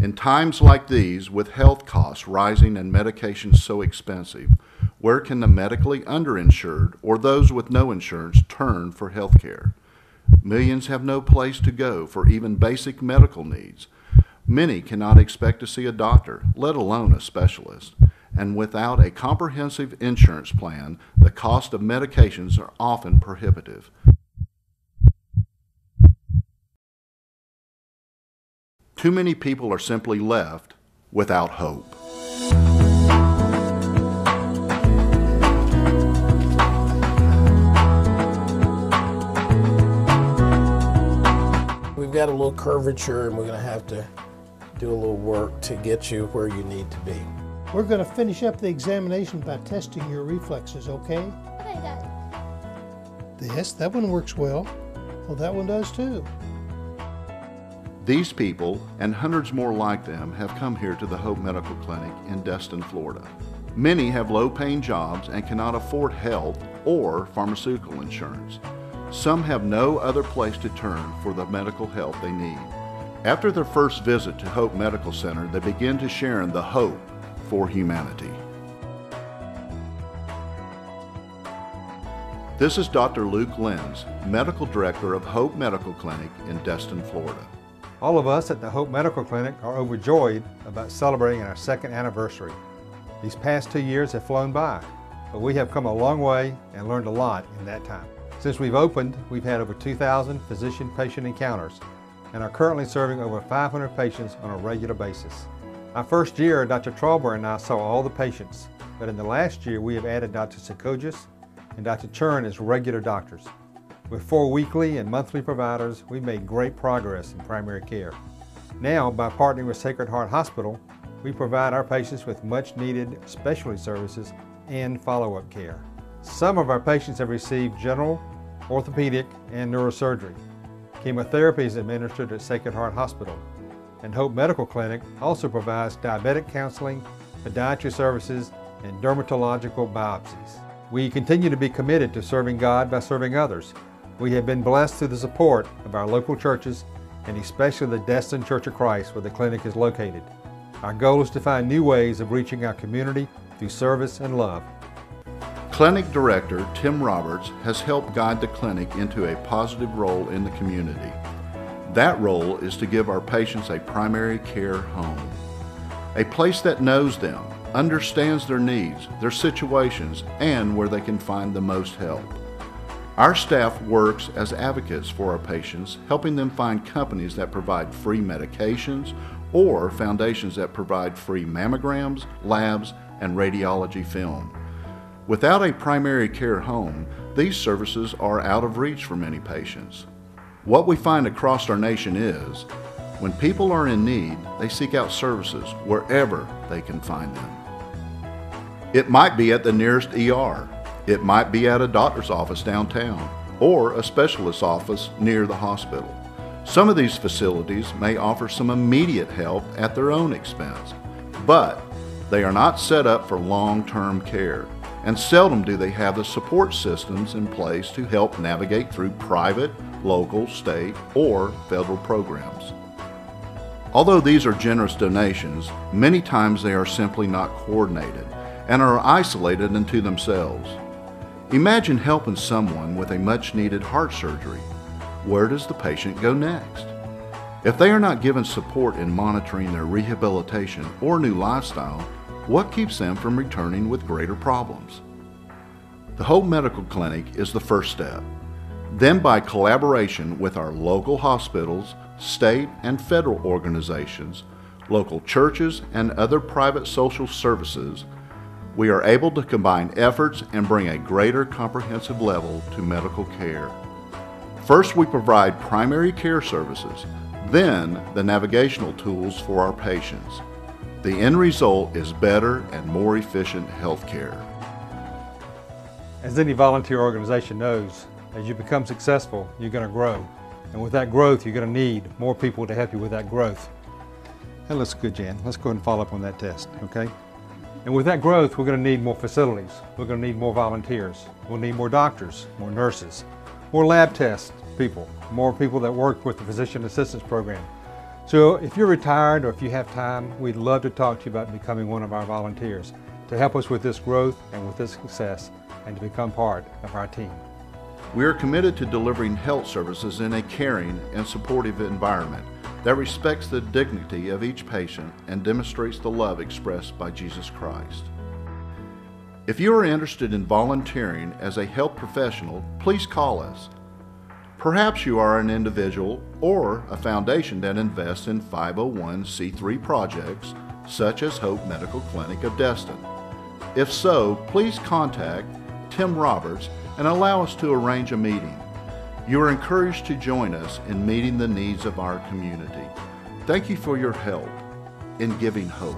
In times like these, with health costs rising and medications so expensive, where can the medically underinsured or those with no insurance turn for health care? Millions have no place to go for even basic medical needs. Many cannot expect to see a doctor, let alone a specialist. And without a comprehensive insurance plan, the cost of medications are often prohibitive. Too many people are simply left without hope. We've got a little curvature and we're going to have to do a little work to get you where you need to be. We're going to finish up the examination by testing your reflexes, okay? Okay, Dad. Yes, that one works well. Well, that one does too. These people, and hundreds more like them, have come here to the Hope Medical Clinic in Destin, Florida. Many have low-paying jobs and cannot afford health or pharmaceutical insurance. Some have no other place to turn for the medical help they need. After their first visit to Hope Medical Center, they begin to share in the hope for humanity. This is Dr. Luke Lenz, Medical Director of Hope Medical Clinic in Destin, Florida. All of us at the Hope Medical Clinic are overjoyed about celebrating our second anniversary. These past 2 years have flown by, but we have come a long way and learned a lot in that time. Since we've opened, we've had over 2,000 physician-patient encounters and are currently serving over 500 patients on a regular basis. Our first year, Dr. Trauber and I saw all the patients, but in the last year we have added Dr. Sekojis and Dr. Churn as regular doctors. With 4 weekly and monthly providers, we've made great progress in primary care. Now, by partnering with Sacred Heart Hospital, we provide our patients with much-needed specialty services and follow-up care. Some of our patients have received general, orthopedic, and neurosurgery. Chemotherapy is administered at Sacred Heart Hospital, and Hope Medical Clinic also provides diabetic counseling, podiatry services, and dermatological biopsies. We continue to be committed to serving God by serving others. We have been blessed through the support of our local churches, and especially the Destin Church of Christ where the clinic is located. Our goal is to find new ways of reaching our community through service and love. Clinic Director Tim Roberts has helped guide the clinic into a positive role in the community. That role is to give our patients a primary care home, a place that knows them, understands their needs, their situations, and where they can find the most help. Our staff works as advocates for our patients, helping them find companies that provide free medications or foundations that provide free mammograms, labs, and radiology film. Without a primary care home, these services are out of reach for many patients. What we find across our nation is, when people are in need, they seek out services wherever they can find them. It might be at the nearest ER. It might be at a doctor's office downtown or a specialist's office near the hospital. Some of these facilities may offer some immediate help at their own expense, but they are not set up for long-term care, and seldom do they have the support systems in place to help navigate through private, local, state, or federal programs. Although these are generous donations, many times they are simply not coordinated and are isolated into themselves. Imagine helping someone with a much-needed heart surgery. Where does the patient go next? If they are not given support in monitoring their rehabilitation or new lifestyle, what keeps them from returning with greater problems? The Hope Medical Clinic is the first step. Then, by collaboration with our local hospitals, state and federal organizations, local churches, and other private social services, we are able to combine efforts and bring a greater comprehensive level to medical care. First, we provide primary care services, then the navigational tools for our patients. The end result is better and more efficient health care. As any volunteer organization knows, as you become successful, you're going to grow. And with that growth, you're going to need more people to help you with that growth. That looks good, Jan. Let's go ahead and follow up on that test, okay? And with that growth, we're going to need more facilities. We're going to need more volunteers. We'll need more doctors, more nurses, more lab test people, more people that work with the physician assistance program. So if you're retired or if you have time, we'd love to talk to you about becoming one of our volunteers to help us with this growth and with this success and to become part of our team. We are committed to delivering health services in a caring and supportive environment that respects the dignity of each patient and demonstrates the love expressed by Jesus Christ. If you are interested in volunteering as a health professional, please call us. Perhaps you are an individual or a foundation that invests in 501c3 projects such as Hope Medical Clinic of Destin. If so, please contact Tim Roberts and allow us to arrange a meeting. You are encouraged to join us in meeting the needs of our community. Thank you for your help in giving hope.